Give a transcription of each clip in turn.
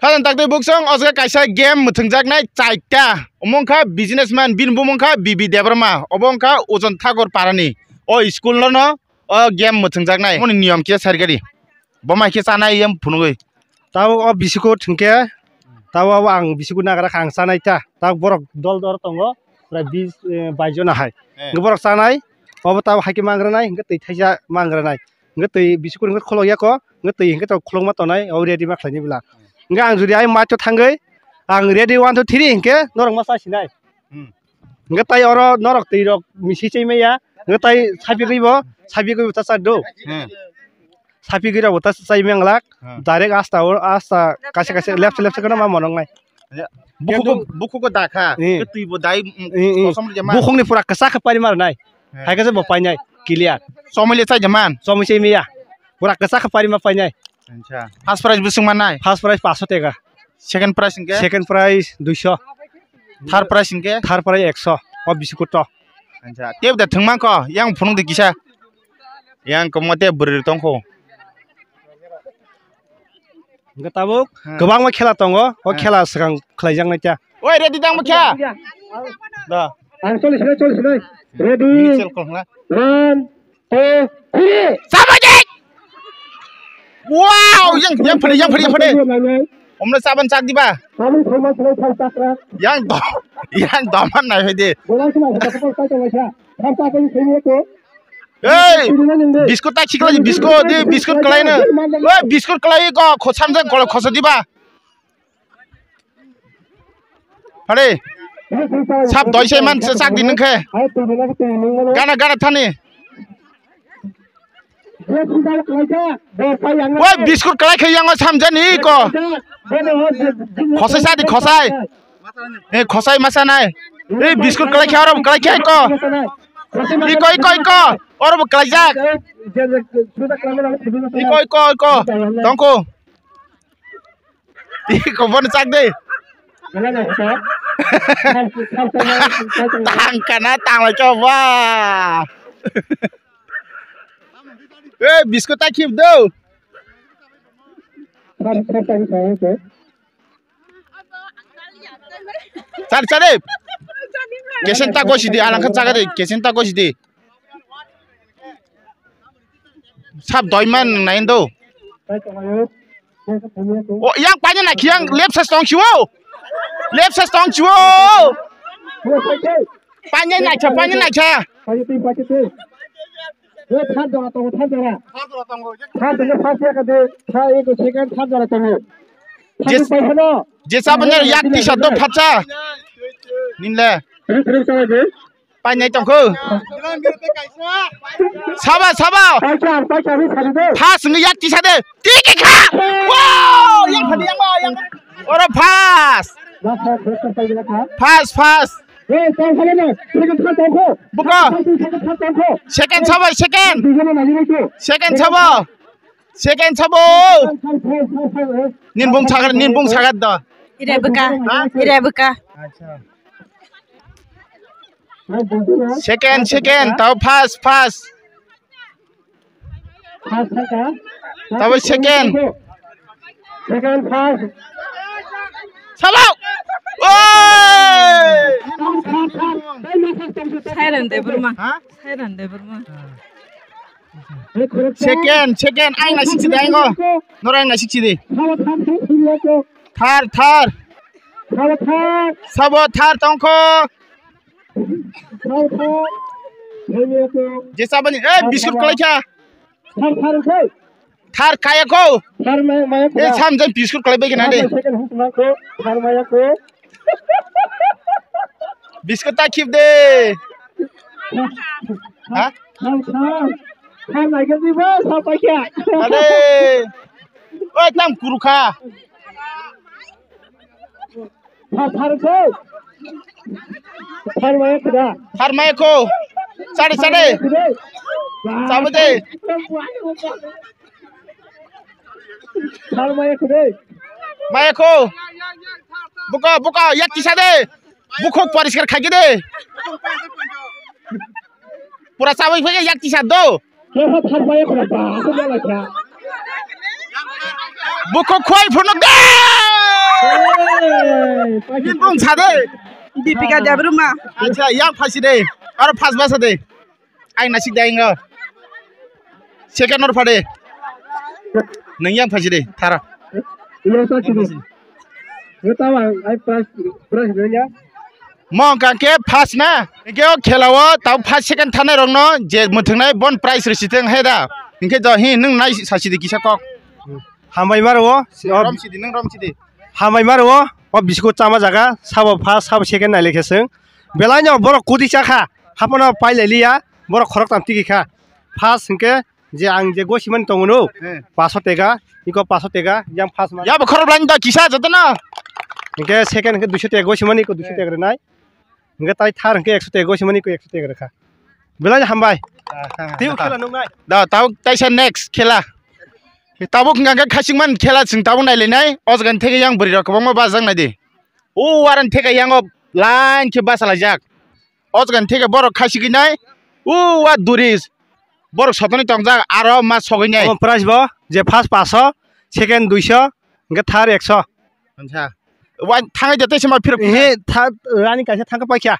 Kalian tak tebuk song, osga kaisa game mutengjak nai caita. Omongka businessman bin bumongka bibi debrama. Obongka ojon tagor parani. O school lo no, o game mutengjak nai. Moni niyam kia sargari. Boma kia sana iyam punugoi. Tahu o bisiko tengke, tahu ang bisiko nagara kang sana ita. Tahu borok dol tongo, bis bajo nahai. Ngeborok sanai, o tahu haki mangranai, ngetei thaja mangranai. Ngetei bisiko nget kholo ya ko, ngetei nget kholong matonai, o ready maklani bila. Enggak ang judi ay macho tanggai, ang ready 1 2 3 ke norong masa sinai. Enggak tay oro norok tay rok misi cai meya, enggak tay sapi ko buta sado. Sapi ko buta sai menglak, direct asta kasih left kana ma monong mai. Buku ko dakha, ketui bo dai bukung ni pura kesak pari mar nai. Hai ka se bo panyai clear. Somali sai jaman, somi cai meya. Pura kesak pari ma panyai. First prize busung mana? First prize 500 tega. Second prize inke? Second prize 200. Third prize inke? Third prize 100. O biskuit to. Tiap dah thengmang ko, yang punung di kisah. Yang kemote bertongko. Enggak tahu. Gabang ma khela tongo, o khela sekarang khlaijang na kya. Oi ready dang ma kya? Dah. Choli. Ready. 1 2 3. Samajik. Wow, yang pede. Omle saban cak di ba? Yang doman nai hede. Hey, biskut tak cikla biskut kelai na. Wah, biskut kelai ko khosam jang kalau khoso di ba? Hade. Sab doi se man sak di nengke. Gana thani. Wah, biskut kelai ke yang samjan ni ko. Khosai khosai. Khosai masa nai. Biskut kelai ke orang kelai ke ko. Iko. Orang kelai jak. Iko. Tongko. Iko bon sak deh. Tang kana tang lai coba. Biskut tak kip do. Cari. Kesen tak gosi di, alangkan caga deh. Kesen tak gosi di. Sab doiman nain do. Oh, yang panjang nak yang left side tong chuo. Panjang nak cha. Jesa bener yak t-shirt do pacha. Ninle. Panjai tongko. Saba. Pas ngeyak t-shirt de. Tiki ka. Wow, yang padi yang. Ora pas. Pas. Buka. Second sabo. Ninbung sagat dah. Ire buka. Second. Tahu pas. Tahu second. Sabo. Sairan de Burma. Second. Aing nak siksi aing ko. Norang nak siksi di. Thar. Sabo thar tongko. Jesa bani. Biskut kelai kya? Thar kaya ko. Samjan biskut kelai bagi nade. Biskut tak kip deh. Hah? Ade. Oi, tam guru ka. Thar maya ko. Sade. Sabde. Maya ko. Buka. Yak kisah deh. Buku pariskar khagi deh. Pura sabai phege yak kisah do. Buku khoi phunok deh. mong sa de Deepika Debruma. acha yang phasi de ar phas basa de ai na sik dai ngo second or phade nang yang phasi de thara mong ka ke phas na ke khelawo taw phas second thane rong no je muthungnai bon price risiteng heda inke do hi nang nai sasi de kisa kok हामबाय मारो rom sidi nang rom sidi हामबाय मारो ओ biscuit Chama जागा साबो first साबो second नाइलेखेसों बेलायनो बर कुदि चाखा हापनो पाइलाइलिया बर खरक तामति खा first इनके जे आं जे गसिमन तंगनो 500 टेगा इको 500 टेगा यां फार्स्ट मा या बखर ब्लाइन दा किसा जतना इनके सेकेन्ड इनके 200 टेगा गसिमन इको 200 टेगा नाय इनके ताइ थार इनके 100 टेगा गसिमन इको 100 टेगा रखा बेलायनो हामबाय तिउ खेला नंगाय दा ताव ताइसा नेक्स्ट खेला ताबो खंगा खासिंमान खेला जों ताबो नायलायनाय अजगन थेगे yang beri रखबा बाजां नायदि ओ वारन थेगे yang लाइन के बासाला जाक अजगन थेगे बर खासिगिनाय ओ वा दुरिस बर सतनि तंजा आरो मा सगैनाय प्राइस बो जे फार्स्ट 500 सेकेन्ड 200 इनके थार 100 अच्छा वा थाङै जते समा फिर हे थार रानी कासे थांका पाइखा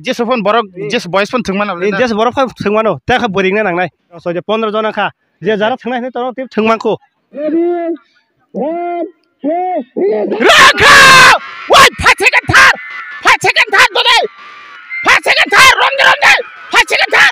जेसफोन बर जेस बयस फोन थंमान जेस बर थंमानो ताखा बोरिंना नांनाय सजे 15 जना खा जे जारा थांनाय ने तरो तिप थंमानखौ राखा वाइ 5 सेकेन्ड थार दले 5 सेकेन्ड थार रंगे 5 सेकेन्ड थार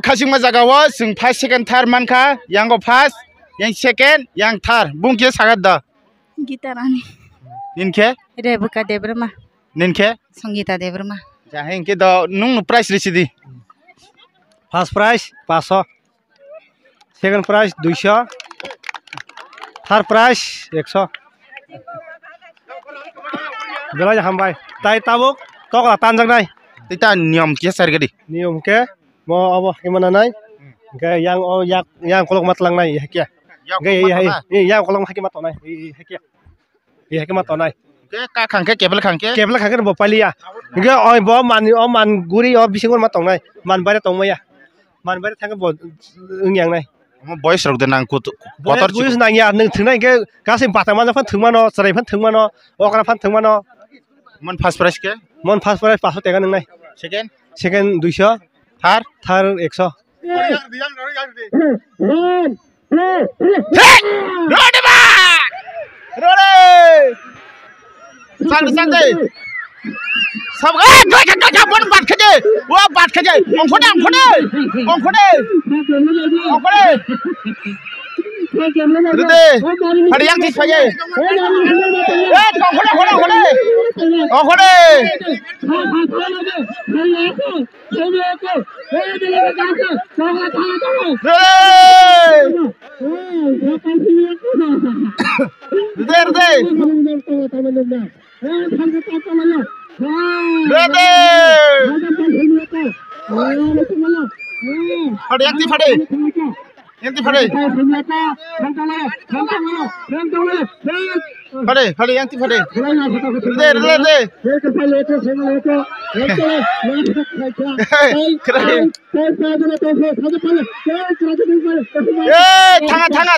खासिं मा जागाव जों 5 सेकेन्ड थार मानखा यांगो first yang second yang thar bungke sagat da Gita Rani. ninke Rebecca Debruma. ninke Sangeeta Debruma. ja henke da nung price risidi first price 500 second price 200 third price 100 बेला हामबाय ताइ ताबुक तक तानजांनाय tita नियम के सरगदी नियम के म अब हेमनानाय गे yang kolok matlangnay hekia गे yang kolok haki matonay hekia heki matonay ke ka khangke kebel khangke bo palia गे oi bo man guri o bisingon matongnay man bare tongmaya man bare thang bo yang nai mo boys rok de nang ko botor boys nang ya nang thunai ke gasim batama fan thungmano sarai fan thungmano okra fan thungmano mon first price ke mon first price 500 টাকা nang nai second 200 third 100 Rode ba Rode sang de sab ga bon bat khaje wa bat khaje ong khode Rode phadi yang tis phaje ong khode thanga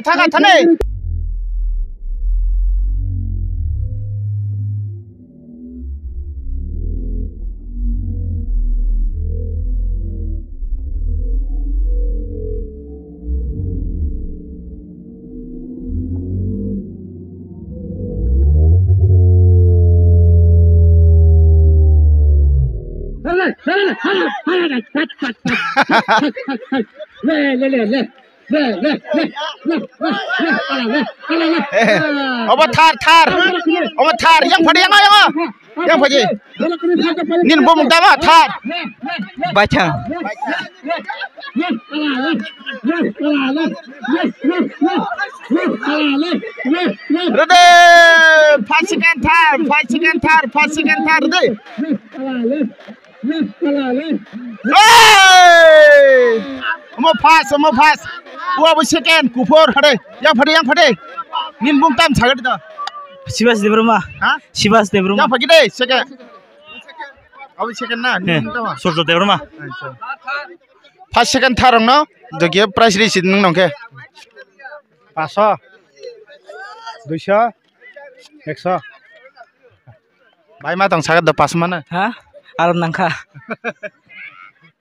Oba thar yang phadi yang phadi nin bom dama thar bachang Rode 5 second thar de Hey! Omo pass Uabu second kupur hade. Yang phade. Nin bung tam sagat da. Sibas Debroma. Ha? Sibas Debroma. Yang phagi deh second. Abu second na. Nin bung tam. Surjo Debroma. First second tharong no. Jogi price list nung nongke. 500 200 100 Bai ma tang sagat da pas mana. Ha? Alam nangka.